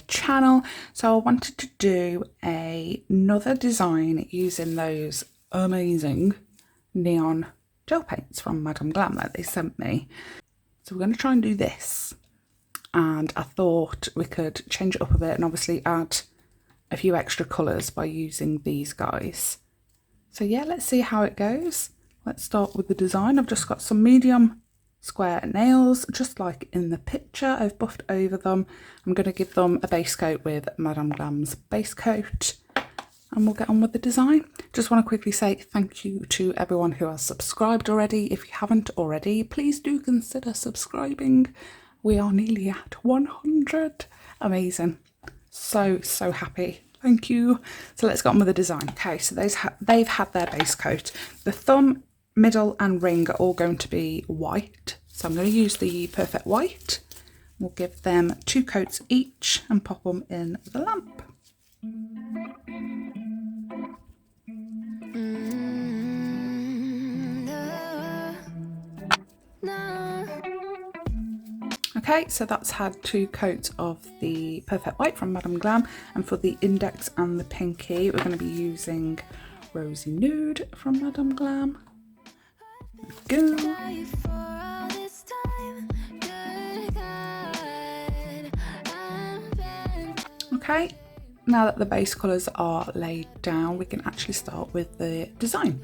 channel. So I wanted to do another design using those amazing neon gel paints from Madam Glam that they sent me. So we're going to try and do this, and I thought we could change it up a bit and obviously add a few extra colours by using these guys. So yeah, let's see how it goes. Let's start with the design. I've just got some medium square nails, just like in the picture. I've buffed over them. I'm going to give them a base coat with Madam Glam's base coat, and we'll get on with the design. Just want to quickly say thank you to everyone who has subscribed already. If you haven't already, please do consider subscribing. We are nearly at 100. Amazing. So happy. Thank you. So let's get on with the design. Okay, so they've had their base coat. The thumb, middle and ring are all going to be white. So I'm going to use the Perfect White. We'll give them 2 coats each and pop them in the lamp. Okay, so that's had 2 coats of the Perfect White from Madam Glam, and for the index and the pinky we're going to be using Rosy Nude from Madam Glam. Go. Okay, now that the base colours are laid down, we can actually start with the design.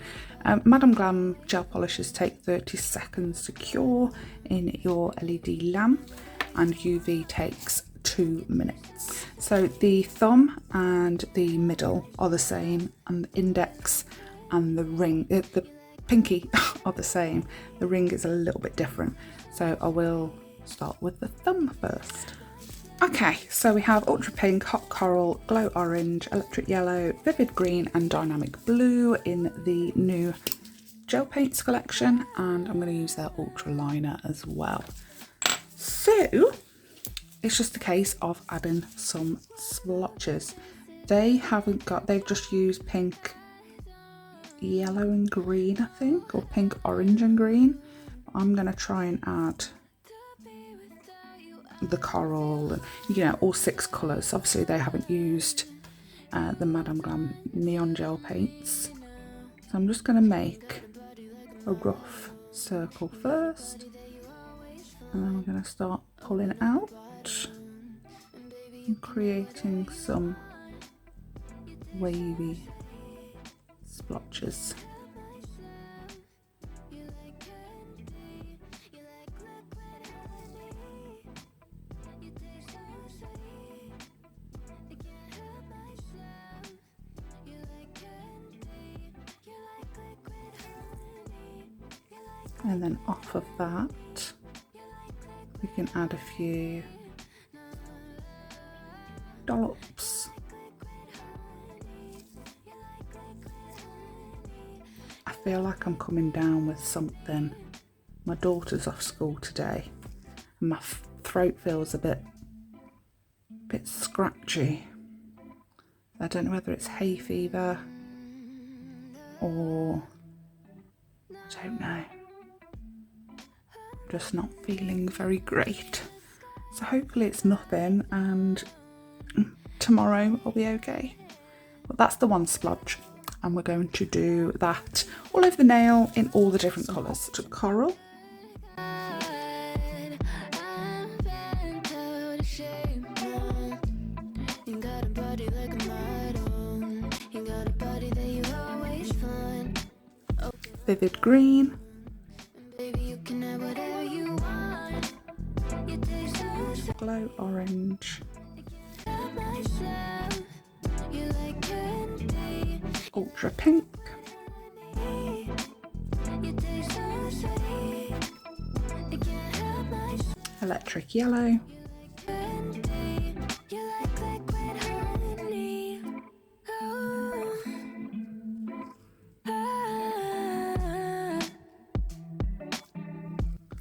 Madam Glam gel polishes take 30 seconds to cure in your LED lamp, and UV takes 2 minutes. So the thumb and the middle are the same, and the index and the ring, the pinky are the same. The ring is a little bit different. So I will start with the thumb first. Okay, so we have Ultra Pink, Hot Coral, Glow Orange, Electric Yellow, Vivid Green and Dynamic Blue in the new gel paints collection, and I'm going to use their Ultra Liner as well. So it's just a case of adding some splotches. They've just used pink, yellow and green, I think, or pink, orange and green. I'm going to try and add the coral and, you know, all 6 colours. Obviously they haven't used the Madam Glam Neon gel paints, so I'm just going to make a rough circle first, and then we're going to start pulling out and creating some wavy splotches. And then off of that, we can add a few dollops. I feel like I'm coming down with something. My daughter's off school today, and my throat feels a bit scratchy. I don't know whether it's hay fever or I don't know. Just not feeling very great, so hopefully it's nothing and tomorrow I'll be okay. But that's the one splodge, and we're going to do that all over the nail in all the different colours. To coral, vivid green, glow orange, ultra pink, electric yellow,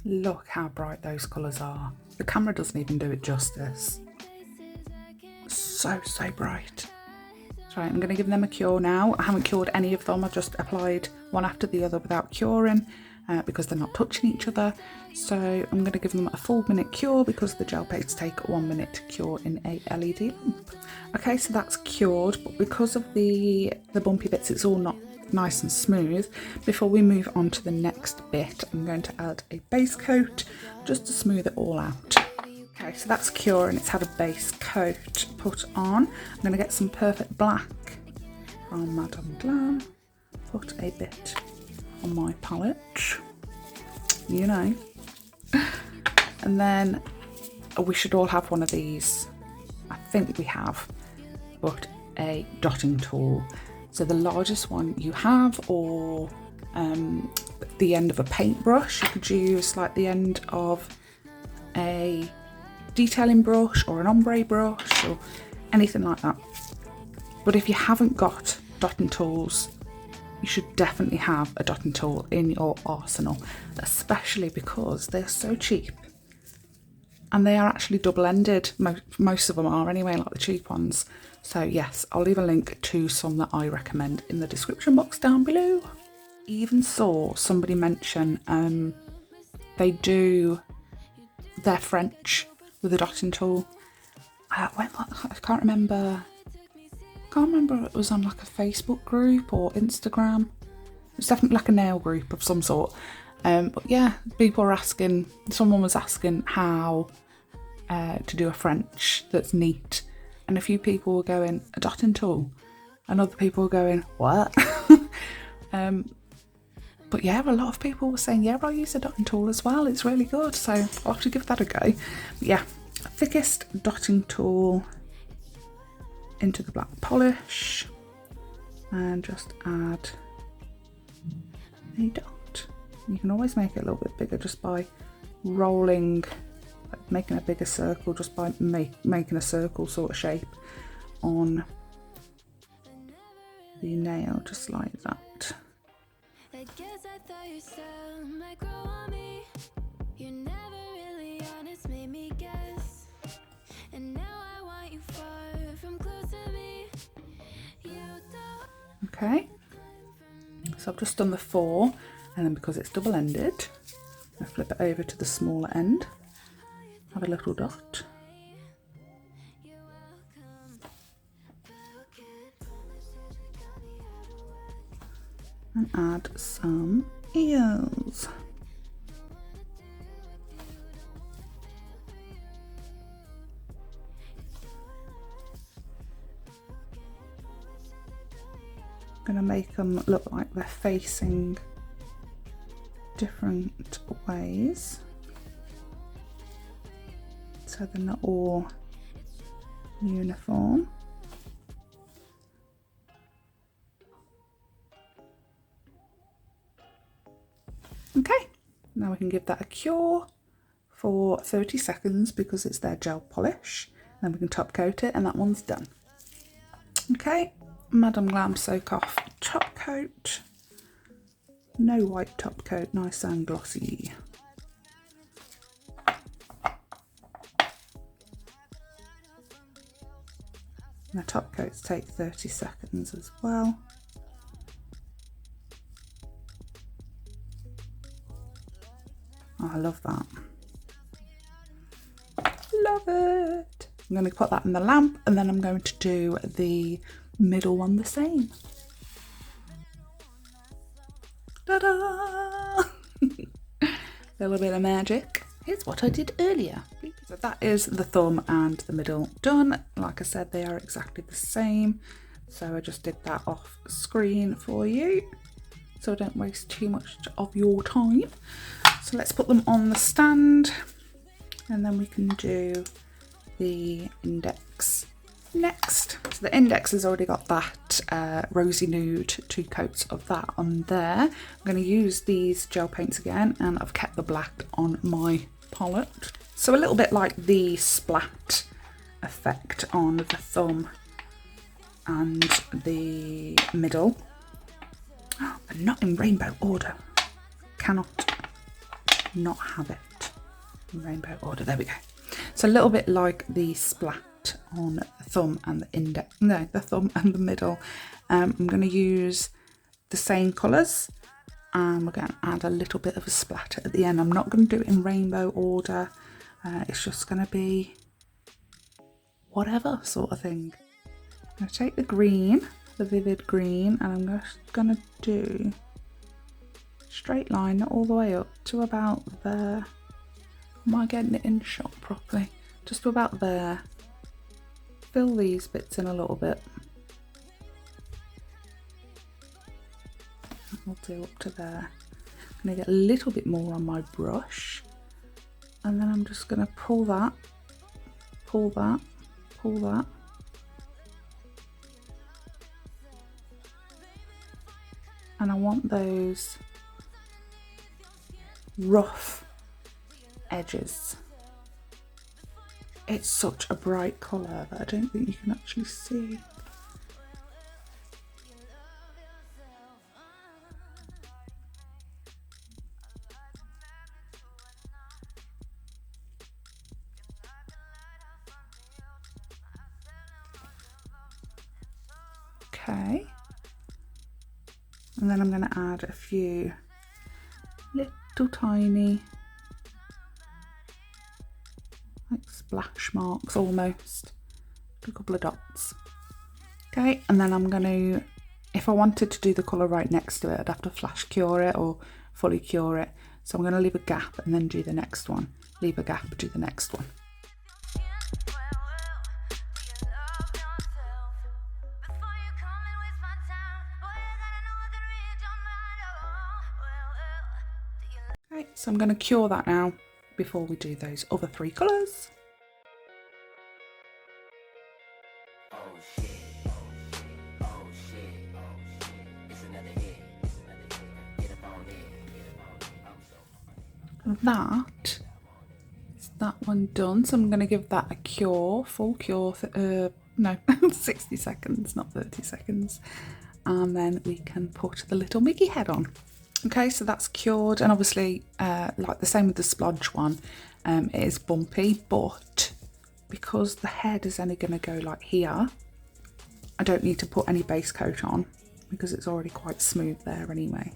look how bright those colours are. The camera doesn't even do it justice. So bright. Right, I'm going to give them a cure now. I haven't cured any of them. I've just applied one after the other without curing. because they're not touching each other. So I'm going to give them a full minute cure because the gel paints take 1 minute to cure in a LED lamp. Okay, so that's cured, but because of the bumpy bits, it's all not nice and smooth. Before we move on to the next bit, I'm going to add a base coat just to smooth it all out. Okay, so that's cure and it's had a base coat put on. I'm going to get some Perfect Black from Madam Glam, put a bit on my palette, you know, and then we should all have one of these. I think we have, but a dotting tool. So the largest one you have, or the end of a paintbrush. You could use like the end of a detailing brush or an ombre brush or anything like that. But if you haven't got dotting tools, you should definitely have a dotting tool in your arsenal, especially because they're so cheap. And they are actually double-ended. Most of them are anyway, like the cheap ones. So yes, I'll leave a link to some that I recommend in the description box down below. Even saw somebody mention they do their French with a dotting tool. I can't remember if it was on like a Facebook group or Instagram. It's definitely like a nail group of some sort. But yeah, people were asking, someone was asking how to do a French that's neat. And a few people were going, a dotting tool. And other people were going, what? But yeah, a lot of people were saying, yeah, I use a dotting tool as well. It's really good. So I'll have to give that a go. But yeah, thickest dotting tool into the black polish. And just add a dot. You can always make it a little bit bigger just by rolling, like making a bigger circle, just by making a circle sort of shape on the nail, just like that. Okay, so I've just done the 4, and then because it's double-ended, I flip it over to the smaller end, have a little dot, and add some ears. I'm going to make them look like they're facing different ways, so they're not all uniform. Okay, now we can give that a cure for 30 seconds because it's their gel polish. Then we can top coat it and that one's done. Okay, Madam Glam Soak Off top coat. No white top coat, nice and glossy. And the top coats take 30 seconds as well. Oh, I love that. Love it. I'm going to put that in the lamp and then I'm going to do the middle one the same. Ta-da! A little bit of magic. Here's what I did earlier. So that is the thumb and the middle done. Like I said, they are exactly the same. So I just did that off screen for you, so I don't waste too much of your time. So let's put them on the stand and then we can do the index next. So the index has already got that rosy nude, 2 coats of that on there. I'm going to use these gel paints again and I've kept the black on my palette. So a little bit like the splat effect on the thumb and the middle, but not in rainbow order. Cannot not have it in rainbow order. There we go. So a little bit like the splat on the thumb and the index, no, the thumb and the middle. I'm going to use the same colours and we're going to add a little bit of a splatter at the end. I'm not going to do it in rainbow order, it's just going to be whatever sort of thing. I'm going to take the green, the vivid green, and I'm just going to do a straight line all the way up to about there. Am I getting it in shot properly? Just to about there. Fill these bits in a little bit. I'll do up to there. I'm going to get a little bit more on my brush, and then I'm just going to pull that, pull that, pull that. And I want those rough edges. It's such a bright colour that I don't think you can actually see. Okay, and then I'm going to add a few little tiny like splash marks almost, a couple of dots. Okay, and then I'm going to, if I wanted to do the colour right next to it, I'd have to flash cure it or fully cure it. So I'm going to leave a gap and then do the next one. Leave a gap, do the next one. Okay, so I'm going to cure that now before we do those other three colours. That is that one done, so I'm going to give that a cure, full cure, no 60 seconds, not 30 seconds, and then we can put the little Mickey head on. Okay, so that's cured, and obviously like the same with the splodge one, it is bumpy, but because the head is only going to go like here, I don't need to put any base coat on because it's already quite smooth there anyway.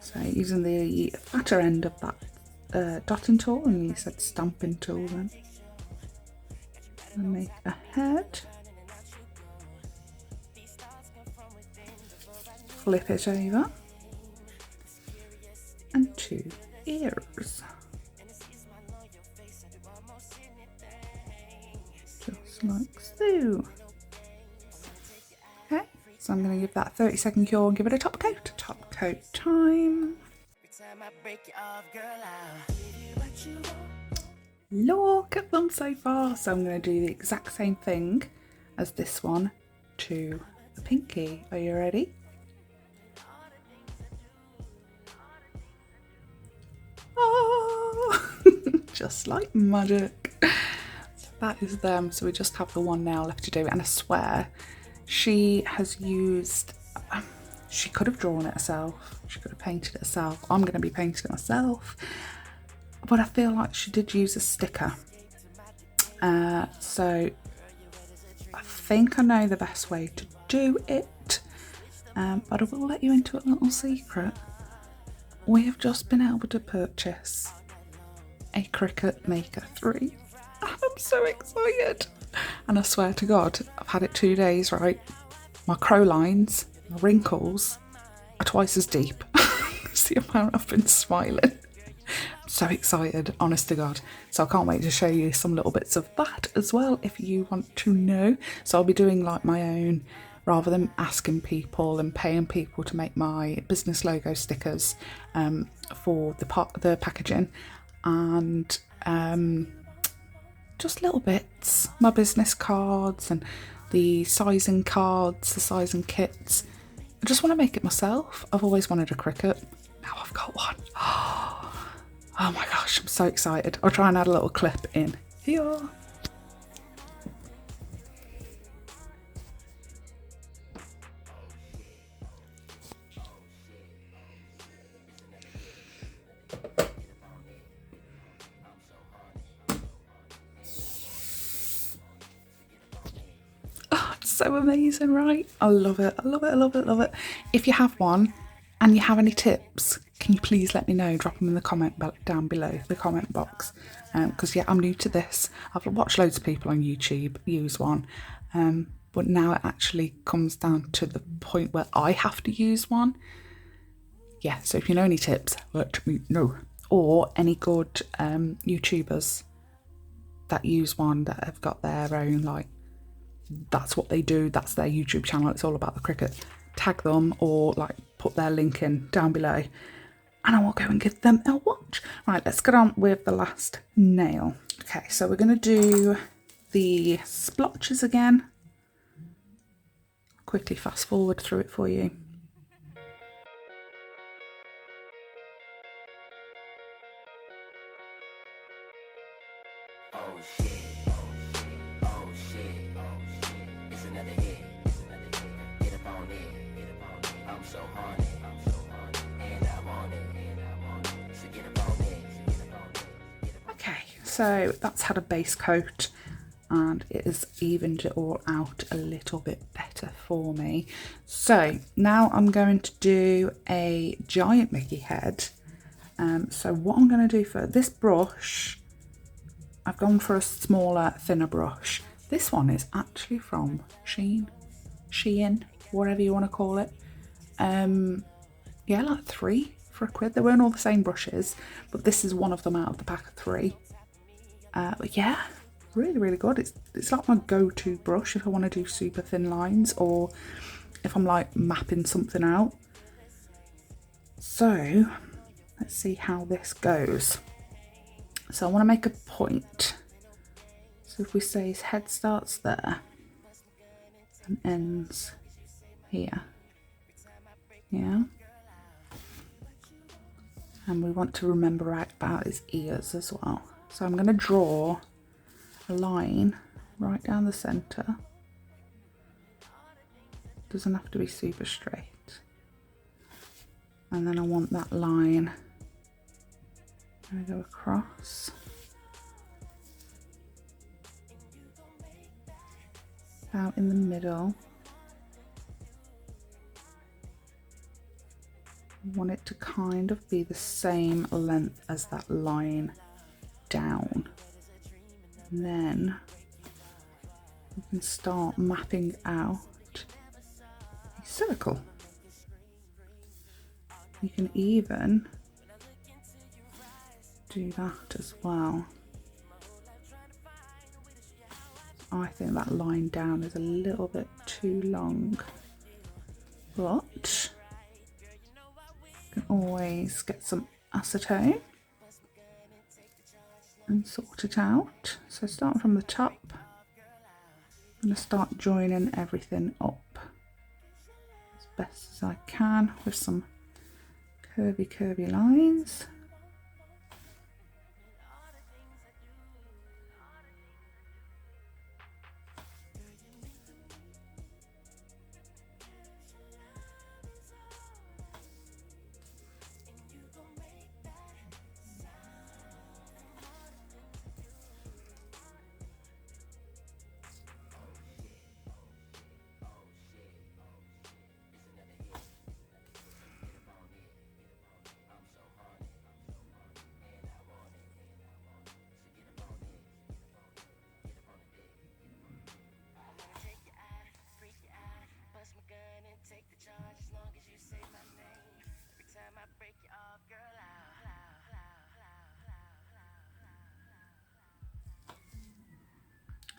So using the fatter end of that dotting tool, and you said stamping tool then, and make a head, flip it over, and 2 ears. Just like so. Okay, so I'm going to give that 30-second cure and give it a top coat. Top coat time. Look at them so far. So I'm going to do the exact same thing as this one to the pinky. Are you ready? Oh, just like magic. So that is them. So we just have the one nail left to do, and I swear she has used, she could have drawn it herself, she could have painted it herself. I'm going to be painting it myself, but I feel like she did use a sticker. So I think I know the best way to do it, but I will let you into a little secret. We have just been able to purchase a Cricut Maker 3. I'm so excited. And I swear to God, I've had it 2 days, right? My crow lines, my wrinkles are twice as deep. See the amount I've been smiling. I'm so excited, honest to God. So I can't wait to show you some little bits of that as well, if you want to know. So I'll be doing like my own, rather than asking people and paying people to make my business logo stickers for the packaging, and just little bits, my business cards and the sizing cards, the sizing kits. I just want to make it myself. I've always wanted a Cricut. Now I've got one. Oh my gosh, I'm so excited. I'll try and add a little clip in here. So amazing, right? I love it. I love it. I love it. I love it. If you have one, and you have any tips, can you please let me know? Drop them in the comment down below, the comment box. Because yeah, I'm new to this. I've watched loads of people on YouTube use one, but now it actually comes down to the point where I have to use one. Yeah, so if you know any tips, let me know. Or any good YouTubers that use one, that have got their own, like, that's what they do, that's their YouTube channel, it's all about the cricket. Tag them or like put their link in down below and I will go and give them a watch. Right, let's get on with the last nail. Okay, so we're going to do the splotches again. Quickly fast forward through it for you. Oh shit, oh shit, it's another hit, get up on it, I'm so horny, and I want it, so get up on it. Okay, so that's had a base coat and it has evened it all out a little bit better for me. So now I'm going to do a giant Mickey head. So what I'm going to do for this brush, I've gone for a smaller, thinner brush. This one is actually from Shein, whatever you want to call it. Yeah, like 3 for £1. They weren't all the same brushes, but this is one of them out of the pack of 3. But yeah, really, really good. It's like my go-to brush if I want to do super thin lines or if I'm like mapping something out. So let's see how this goes. So I want to make a point. So if we say his head starts there and ends here, yeah. And we want to remember right about his ears as well. So I'm going to draw a line right down the centre. Doesn't have to be super straight. And then I want that line to go across. Out in the middle. I want it to kind of be the same length as that line down. And then we can start mapping out a circle. You can even do that as well. I think that line down is a little bit too long, but you can always get some acetone and sort it out. So starting from the top, I'm going to start joining everything up as best as I can with some curvy lines.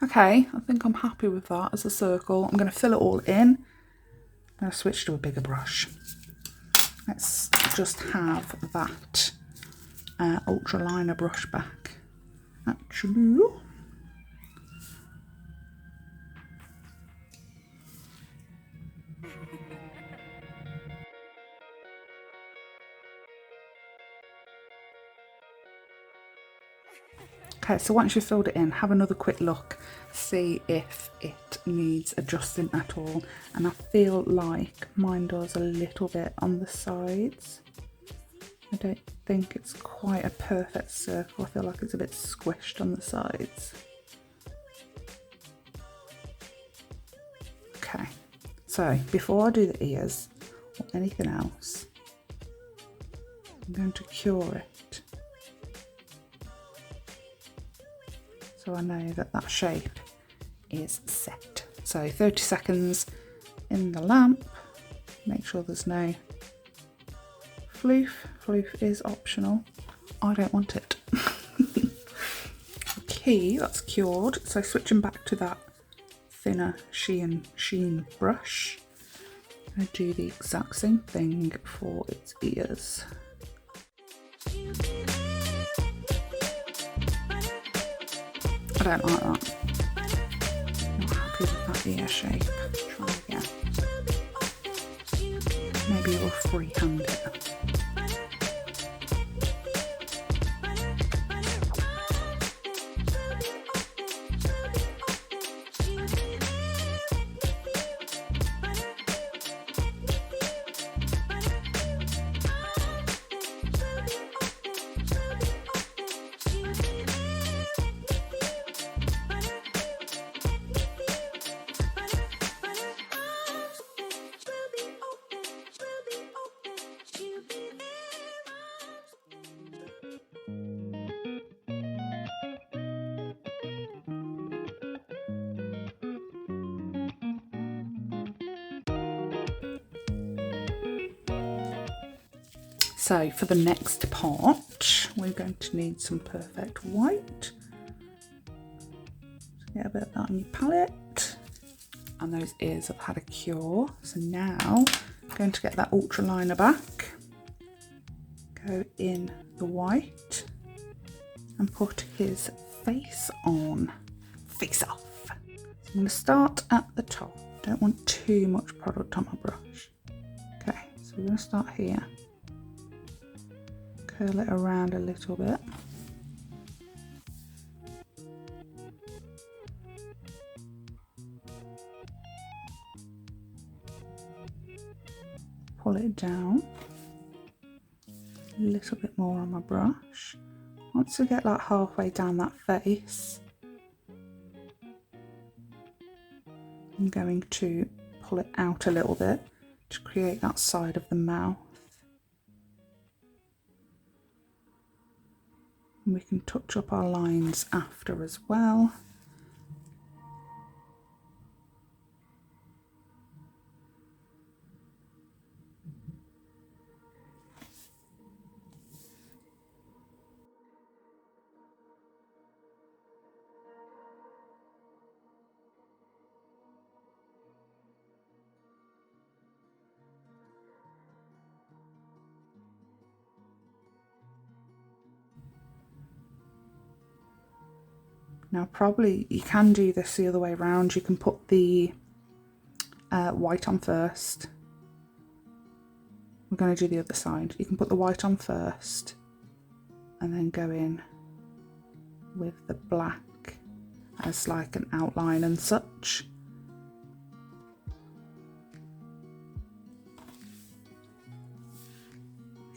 Okay, I think I'm happy with that as a circle. I'm going to fill it all in. I'm going to switch to a bigger brush. Let's just have that ultra liner brush back. Actually, okay, so once you've filled it in, have another quick look, see if it needs adjusting at all. And I feel like mine does a little bit on the sides. I don't think it's quite a perfect circle. I feel like it's a bit squished on the sides. Okay, so before I do the ears or anything else, I'm going to cure it. So I know that that shape is set. So 30 seconds in the lamp. Make sure there's no floof. Floof is optional. I don't want it. Okay, that's cured. So switching back to that thinner sheen brush. I'm going to do the exact same thing for its ears. I don't like that. Not happy with that ear shape. Try again. Maybe we'll freehand it. So for the next part, we're going to need some perfect white. So get a bit of that on your palette. And those ears have had a cure. So now I'm going to get that ultra liner back. Go in the white and put his face on. Face off. So I'm going to start at the top. Don't want too much product on my brush. Okay, so we're going to start here. Curl it around a little bit. Pull it down. A little bit more on my brush. Once we get like halfway down that face, I'm going to pull it out a little bit to create that side of the mouth. And we can touch up our lines after as well. Now probably you can do this the other way around. You can put the white on first. We're going to do the other side. You can put the white on first and then go in with the black as like an outline and such.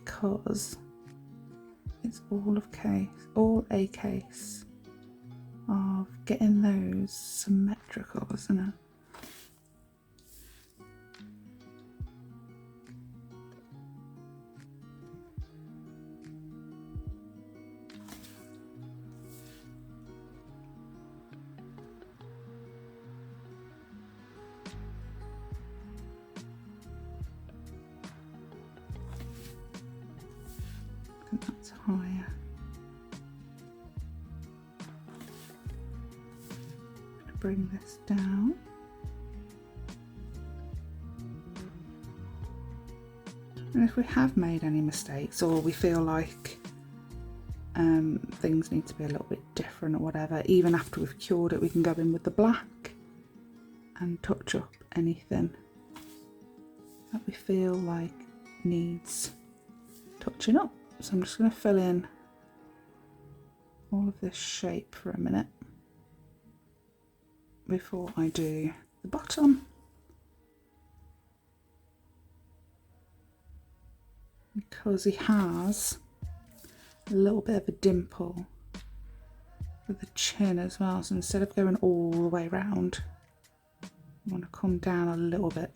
Because it's all a case of getting those symmetrical, isn't it? I think that's higher. Bring this down. And if we have made any mistakes or we feel like things need to be a little bit different or whatever, even after we've cured it, we can go in with the black and touch up anything that we feel like needs touching up. So I'm just going to fill in all of this shape for a minute before I do the bottom, because he has a little bit of a dimple with the chin as well. So instead of going all the way around, I want to come down a little bit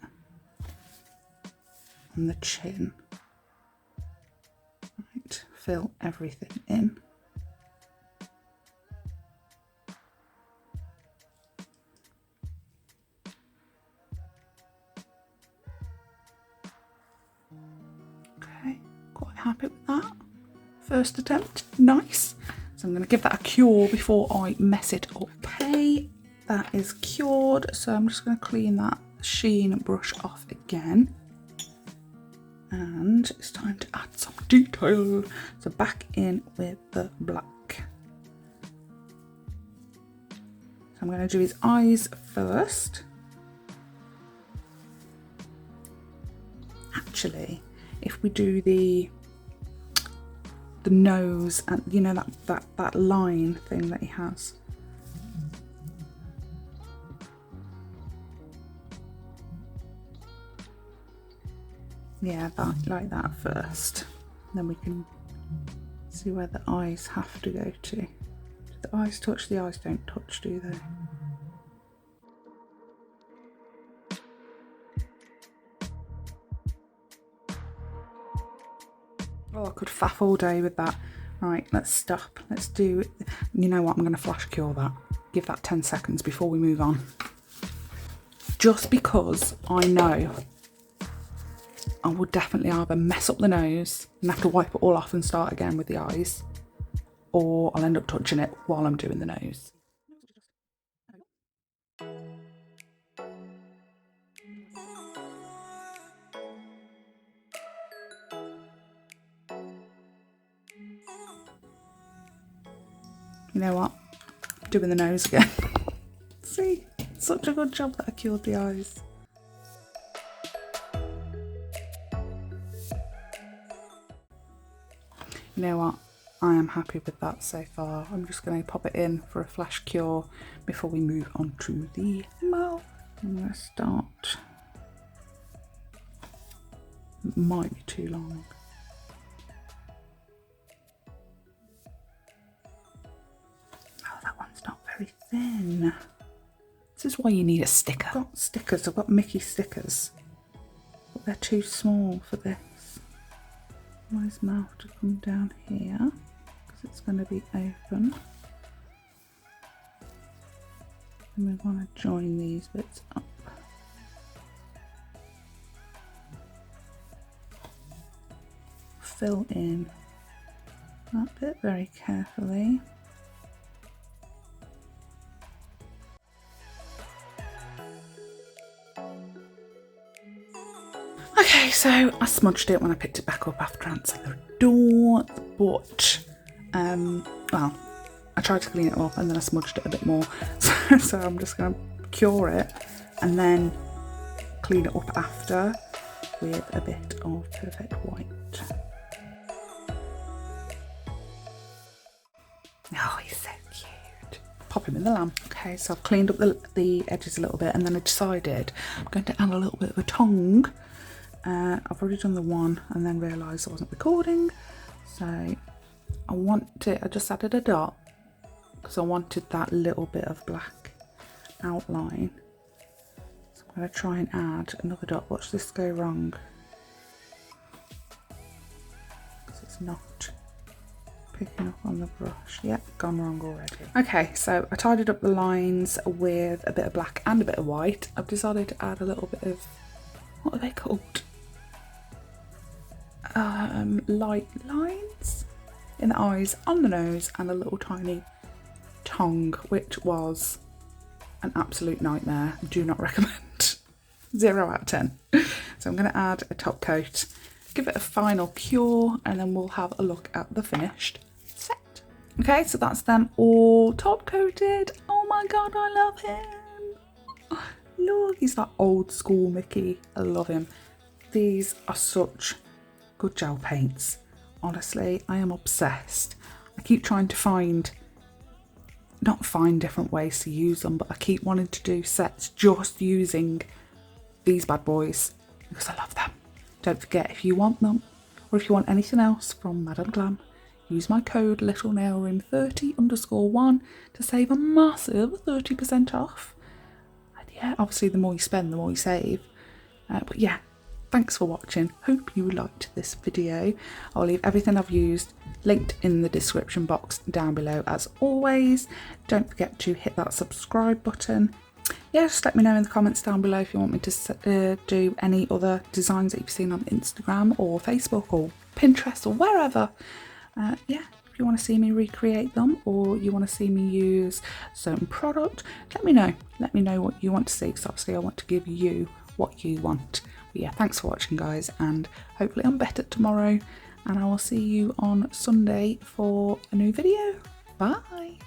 on the chin. fill everything in. Okay, quite happy with that. First attempt, nice. So I'm going to give that a cure before I mess it up. Okay, that is cured. So I'm just going to clean that sheen brush off again. And it's time to add some detail. So back in with the black. So I'm going to do his eyes first. Actually, if we do the nose and you know that line thing that he has. Yeah, that like that first. Then we can see where the eyes have to go to. Do the eyes touch? The eyes don't touch, do they? Oh, I could faff all day with that. Right, let's stop. Let's do, you know what, I'm going to flash cure that. Give that 10 seconds before we move on. Just because I know I will definitely either mess up the nose and have to wipe it all off and start again with the eyes, or I'll end up touching it while I'm doing the nose. You know what? Doing the nose again. See, such a good job that I cured the eyes. You know what? I am happy with that so far. I'm just going to pop it in for a flash cure before we move on to the mouth. I'm going to start. It might be too long. Oh, that one's not very thin. This is why you need a sticker. I've got stickers. I've got Mickey stickers, but they're too small for this. I want his mouth to come down here because it's going to be open. And we want to join these bits up. Fill in that bit very carefully. Okay, so I smudged it when I picked it back up after answering the door, but well, I tried to clean it up and then I smudged it a bit more. So I'm just going to cure it and then clean it up after with a bit of Perfect White. Oh, he's so cute. Pop him in the lamp. Okay, so I've cleaned up the edges a little bit and then I decided I'm going to add a little bit of a tongue. I've already done the one and then realised I wasn't recording, so I just added a dot because I wanted that little bit of black outline. So I'm going to try and add another dot. Watch this go wrong because it's not picking up on the brush. Yep, gone wrong already. Okay, so I tidied up the lines with a bit of black and a bit of white. I've decided to add a little bit of, what are they called? Light lines in the eyes, on the nose, and a little tiny tongue, which was an absolute nightmare. Do not recommend. 0 out of 10. So I'm going to add a top coat, give it a final cure, and then we'll have a look at the finished set. Okay, so that's them all top coated. Oh my god, I love him. Look, he's that old school Mickey. I love him. These are such good gel paints. Honestly, I am obsessed. I keep trying to not find different ways to use them, but I keep wanting to do sets just using these bad boys because I love them. Don't forget, if you want them or if you want anything else from Madam Glam, use my code littlenailroom30_1 to save a massive 30% off. And yeah, obviously the more you spend, the more you save. But yeah, thanks for watching. Hope you liked this video. I'll leave everything I've used linked in the description box down below as always. Don't forget to hit that subscribe button. Yeah, just let me know in the comments down below if you want me to do any other designs that you've seen on Instagram or Facebook or Pinterest or wherever. Yeah, if you want to see me recreate them or you want to see me use certain product, let me know. Let me know what you want to see, because obviously I want to give you what you want. But yeah, thanks for watching guys, and hopefully I'm better tomorrow, and I will see you on Sunday for a new video. Bye!